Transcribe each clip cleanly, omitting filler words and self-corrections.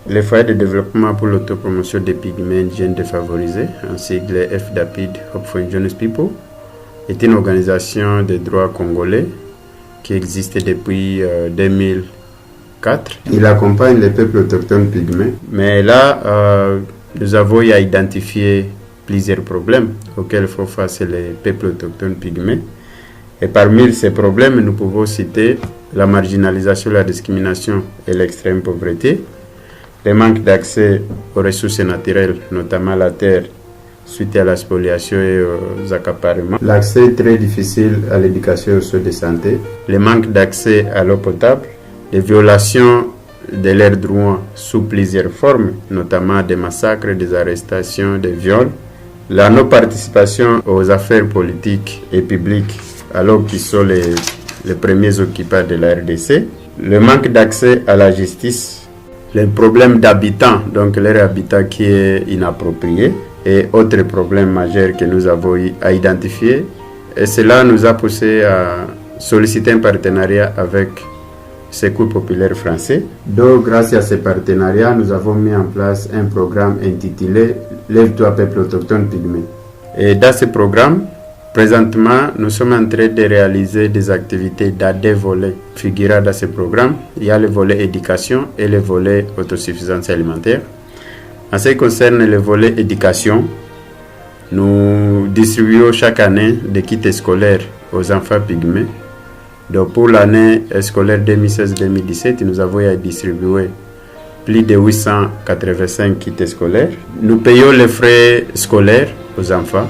Les foyers de développement pour l'autopromotion des pygmées indigènes défavorisés, en sigle FDAPID, Hope for Indigenous People, est une organisation de droits congolais qui existe depuis 2004. Il accompagne les peuples autochtones pygmées. Mais là, nous avons identifié plusieurs problèmes auxquels font face les peuples autochtones pygmées. Et parmi ces problèmes, nous pouvons citer la marginalisation, la discrimination et l'extrême pauvreté, le manque d'accès aux ressources naturelles, notamment la terre, suite à la spoliation et aux accaparements, l'accès très difficile à l'éducation et aux soins de santé, le manque d'accès à l'eau potable, les violations de leurs droits sous plusieurs formes, notamment des massacres, des arrestations, des viols, la non-participation aux affaires politiques et publiques, alors qu'ils sont les premiers occupants de la RDC, le manque d'accès à la justice, les problèmes d'habitants, donc leur habitat qui est inapproprié, et autres problèmes majeurs que nous avons à identifier. Et cela nous a poussé à solliciter un partenariat avec Secours populaire français. Donc, grâce à ce partenariat, nous avons mis en place un programme intitulé « Lève-toi, peuple autochtone pygmée ». Et dans ce programme, présentement, nous sommes en train de réaliser des activités dans des volets figurant dans ce programme. Il y a le volet éducation et le volet autosuffisance alimentaire. En ce qui concerne le volet éducation, nous distribuons chaque année des kits scolaires aux enfants pygmées. Donc pour l'année scolaire 2016-2017, nous avons distribué plus de 885 kits scolaires. Nous payons les frais scolaires aux enfants.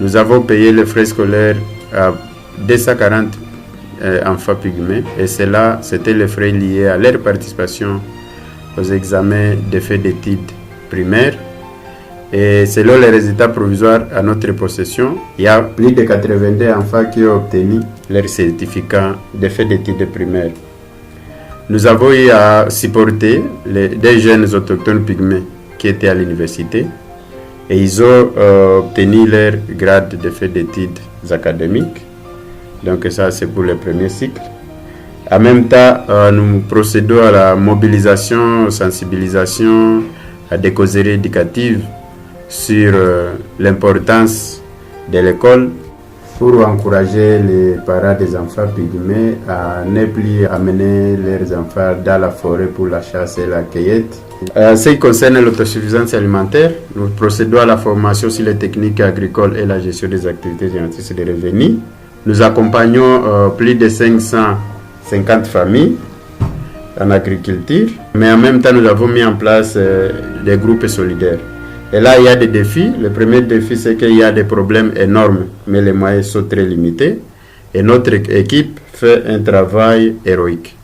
Nous avons payé les frais scolaires à 240 enfants pygmées et cela, c'était les frais liés à leur participation aux examens de fait d'études primaires. Et selon les résultats provisoires à notre possession, il y a plus de 82 enfants qui ont obtenu leur certificat de fait d'études primaires. Nous avons eu à supporter des jeunes autochtones pygmées qui étaient à l'université et ils ont obtenu leur grade de fait d'études académiques. Donc ça, c'est pour le premier cycle. En même temps, nous procédons à la mobilisation, sensibilisation, à des causeries éducatives sur l'importance de l'école pour encourager les parents des enfants pygmées à ne plus amener leurs enfants dans la forêt pour la chasse et la cueillette. En ce qui concerne l'autosuffisance alimentaire, nous procédons à la formation sur les techniques agricoles et la gestion des activités génétiques de revenus. Nous accompagnons plus de 550 familles en agriculture, mais en même temps nous avons mis en place des groupes solidaires. Et là il y a des défis. Le premier défi c'est qu'il y a des problèmes énormes, mais les moyens sont très limités. Et notre équipe fait un travail héroïque.